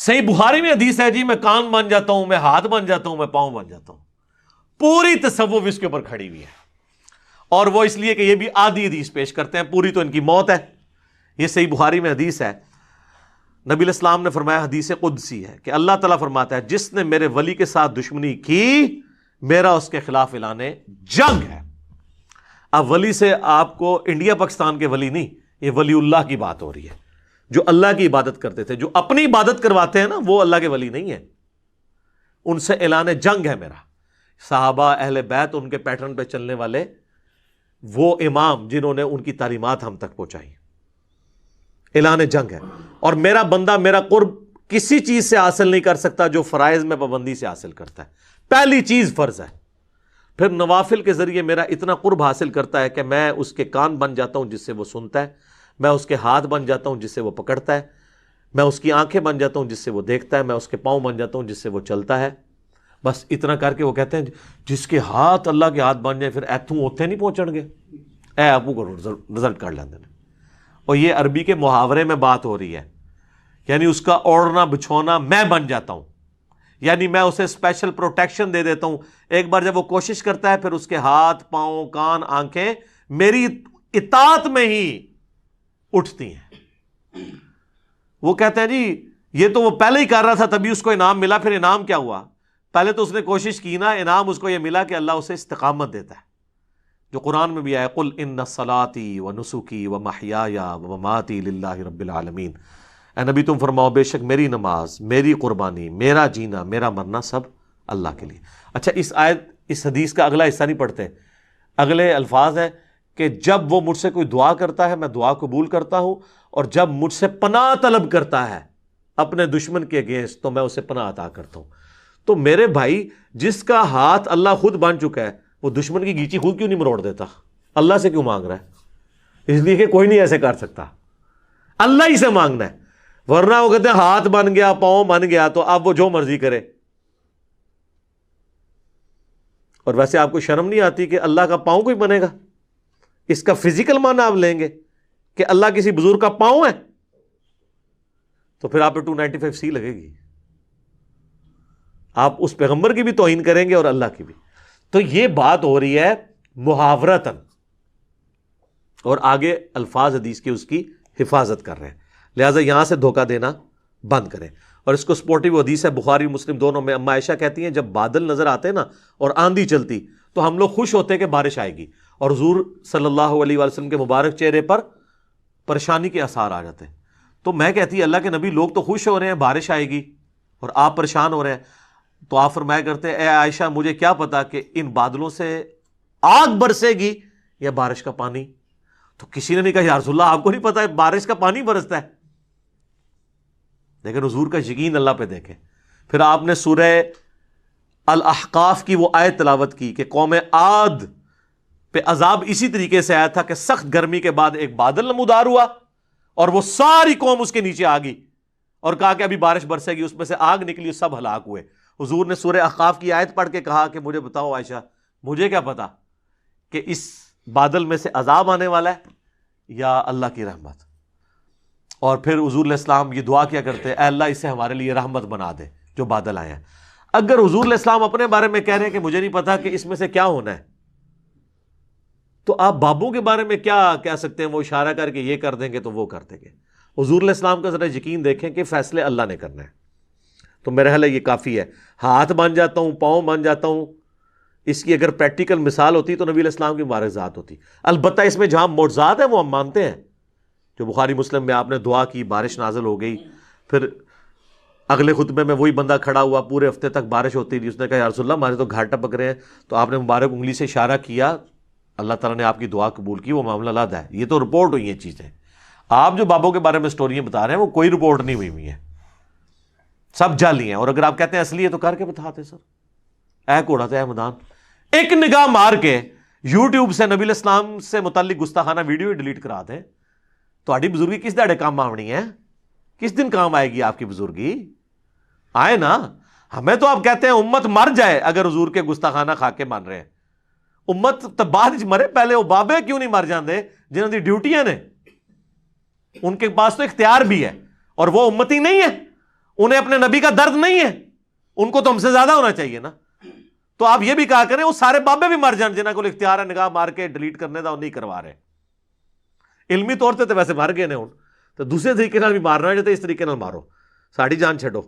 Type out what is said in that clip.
صحیح بخاری میں حدیث ہے جی میں کان بن جاتا ہوں، میں ہاتھ بن جاتا ہوں، میں پاؤں بن جاتا ہوں. پوری تصوف اس کے اوپر کھڑی ہوئی ہے، اور وہ اس لیے کہ یہ بھی آدھی حدیث پیش کرتے ہیں، پوری تو ان کی موت ہے. یہ صحیح بخاری میں حدیث ہے، نبی علیہ السلام نے فرمایا، حدیث قدسی ہے کہ اللہ تعالیٰ فرماتا ہے جس نے میرے ولی کے ساتھ دشمنی کی میرا اس کے خلاف اعلان جنگ ہے. اب ولی سے آپ کو انڈیا پاکستان کے ولی نہیں، یہ ولی اللہ کی بات ہو رہی ہے، جو اللہ کی عبادت کرتے تھے. جو اپنی عبادت کرواتے ہیں نا وہ اللہ کے ولی نہیں ہیں، ان سے اعلان جنگ ہے میرا. صحابہ اہل بیت ان کے پیٹرن پہ چلنے والے وہ امام جنہوں نے ان کی تعلیمات ہم تک پہنچائی، اعلان جنگ ہے. اور میرا بندہ میرا قرب کسی چیز سے حاصل نہیں کر سکتا جو فرائض میں پابندی سے حاصل کرتا ہے. پہلی چیز فرض ہے، پھر نوافل کے ذریعے میرا اتنا قرب حاصل کرتا ہے کہ میں اس کے کان بن جاتا ہوں جس سے وہ سنتا ہے، میں اس کے ہاتھ بن جاتا ہوں جس سے وہ پکڑتا ہے، میں اس کی آنکھیں بن جاتا ہوں جس سے وہ دیکھتا ہے، میں اس کے پاؤں بن جاتا ہوں جس سے وہ چلتا ہے. بس اتنا کر کے وہ کہتے ہیں جس کے ہاتھ اللہ کے ہاتھ بن جائیں پھر ایتھوں اوتھے نہیں پہنچن گے، اے ابو کو رزلٹ کر لیندے نے. اور یہ عربی کے محاورے میں بات ہو رہی ہے، یعنی اس کا اوڑھنا بچھونا میں بن جاتا ہوں، یعنی میں اسے اسپیشل پروٹیکشن دے دیتا ہوں. ایک بار جب وہ کوشش کرتا ہے پھر اس کے ہاتھ پاؤں کان آنکھیں میری اطاعت میں ہی اٹھتی ہیں. وہ کہتے ہیں جی یہ تو وہ پہلے ہی کر رہا تھا تبھی اس کو انعام ملا. پھر انعام کیا ہوا؟ پہلے تو اس نے کوشش کی نا، انعام اس کو یہ ملا کہ اللہ اسے استقامت دیتا ہے، جو قرآن میں بھی آیا قل ان صلاتی و نسکی و محیای و مماتی للہ رب العالمین. اے نبی تم فرماؤ بے شک میری نماز، میری قربانی، میرا جینا، میرا مرنا سب اللہ کے لیے. اچھا اس حدیث کا اگلا حصہ نہیں پڑھتے، اگلے الفاظ ہیں کہ جب وہ مجھ سے کوئی دعا کرتا ہے میں دعا قبول کرتا ہوں، اور جب مجھ سے پناہ طلب کرتا ہے اپنے دشمن کے اگینسٹ تو میں اسے پناہ عطا کرتا ہوں. تو میرے بھائی جس کا ہاتھ اللہ خود بن چکا ہے وہ دشمن کی گیچی خود کیوں نہیں مروڑ دیتا؟ اللہ سے کیوں مانگ رہا ہے؟ اس لیے کہ کوئی نہیں ایسے کر سکتا، اللہ ہی سے مانگنا ہے. ورنہ وہ کہتے ہیں ہاتھ بن گیا پاؤں بن گیا تو اب وہ جو مرضی کرے. اور ویسے آپ کو شرم نہیں آتی کہ اللہ کا پاؤں کوئی بنے گا؟ اس کا فزیکل معنی آپ لیں گے کہ اللہ کسی بزرگ کا پاؤں ہے تو پھر آپ پہ 295C لگے گی. آپ اس پیغمبر کی بھی توہین کریں گے اور اللہ کی بھی. تو یہ بات ہو رہی ہے محاورتاً، اور آگے الفاظ حدیث کی اس کی حفاظت کر رہے ہیں. لہٰذا یہاں سے دھوکہ دینا بند کریں. اور اس کو سپورٹیو حدیث ہے بخاری مسلم دونوں میں، اما عائشہ کہتی ہیں جب بادل نظر آتے نا اور آندھی چلتی تو ہم لوگ خوش ہوتے کہ بارش آئے گی، اور حضور صلی اللہ علیہ وسلم کے مبارک چہرے پر پریشانی کے آثار آ جاتے ہیں. تو میں کہتی اللہ کے نبی لوگ تو خوش ہو رہے ہیں بارش آئے گی اور آپ پریشان ہو رہے ہیں. تو آپ فرمایا کرتے اے عائشہ مجھے کیا پتا کہ ان بادلوں سے آگ برسے گی یا بارش کا پانی. تو کسی نے نہیں کہا یا رسول اللہ آپ کو نہیں پتا ہے بارش کا پانی برستا ہے. لیکن حضور کا یقین اللہ پہ دیکھیں. پھر آپ نے سورہ الاحقاف کی وہ آیت تلاوت کی کہ قوم عاد پہ عذاب اسی طریقے سے آیا تھا کہ سخت گرمی کے بعد ایک بادل نمودار ہوا اور وہ ساری قوم اس کے نیچے آ گئی اور کہا کہ ابھی بارش برسے گی، اس میں سے آگ نکلی، سب ہلاک ہوئے. حضور نے سورہ احقاف کی آیت پڑھ کے کہا کہ مجھے بتاؤ عائشہ مجھے کیا پتا کہ اس بادل میں سے عذاب آنے والا ہے یا اللہ کی رحمت. اور پھر حضور علیہ السلام یہ دعا کیا کرتے اے اللہ اسے ہمارے لیے رحمت بنا دے جو بادل آئے ہیں. اگر حضور علیہ السلام اپنے بارے میں کہہ رہے ہیں کہ مجھے نہیں پتا کہ اس میں سے کیا ہونا ہے، تو آپ بابوں کے بارے میں کیا کہہ سکتے ہیں؟ وہ اشارہ کر کے یہ کر دیں گے تو وہ کر دیں گے. حضور علیہ السلام کا ذرا یقین دیکھیں کہ فیصلے اللہ نے کرنا ہے. تو میرا خیال ہے یہ کافی ہے. ہاتھ بن جاتا ہوں پاؤں بن جاتا ہوں، اس کی اگر پریکٹیکل مثال ہوتی تو نبی علیہ السلام کی مبارک ذات ہوتی. البتہ اس میں جہاں معجزات ہیں وہ ہم مانتے ہیں، جو بخاری مسلم میں آپ نے دعا کی بارش نازل ہو گئی، پھر اگلے خطبے میں وہی بندہ کھڑا ہوا پورے ہفتے تک بارش ہوتی رہی، اس نے کہا یا رسول اللہ ہمارے تو گھاٹ ٹپک رہے ہیں، تو آپ نے مبارک انگلی سے اشارہ کیا، اللہ تعالیٰ نے آپ کی دعا قبول کی، وہ معاملہ الگ ہے. یہ تو رپورٹ ہوئی ہیں چیزیں. آپ جو بابوں کے بارے میں سٹوریاں بتا رہے ہیں وہ کوئی رپورٹ نہیں ہوئی ہیں، سب جعلی ہیں. اور اگر آپ کہتے ہیں اصلی ہے تو کر کے بتاتے سر. اے کوڑا تھا اے میدان. ایک نگاہ مار کے یوٹیوب سے نبی علیہ السلام سے متعلق گستاخانہ ویڈیو ڈیلیٹ کرا دیں. تہاڈی بزرگی کس دہڑے کام آونی ہے؟ کس دن کام آئے گی آپ کی بزرگی؟ آئے نا. ہمیں تو آپ کہتے ہیں امت مر جائے اگر حضور کے گستاخانہ کھا کے مان رہے ہیں. امت تو بعد مرے، پہلے وہ بابے کیوں نہیں مر جاندے جنہوں کی ڈیوٹیاں نے؟ ان کے پاس تو اختیار بھی ہے اور وہ امتی نہیں ہے. انہیں اپنے نبی کا درد نہیں ہے، ان کو تو ہم سے زیادہ ہونا چاہیے نا. تو آپ یہ بھی کہا کریں وہ سارے بابے بھی مر جان جنہاں کو اختیار ہے نگاہ مار کے ڈیلیٹ کرنے دا، وہ نہیں کروا رہے. علمی طور تے تو ویسے مر گئے نے ہوں، تو دوسرے طریقے نال بھی مارنا ہے، جو اس طریقے نال مارو، ساڑی جان چھڈو.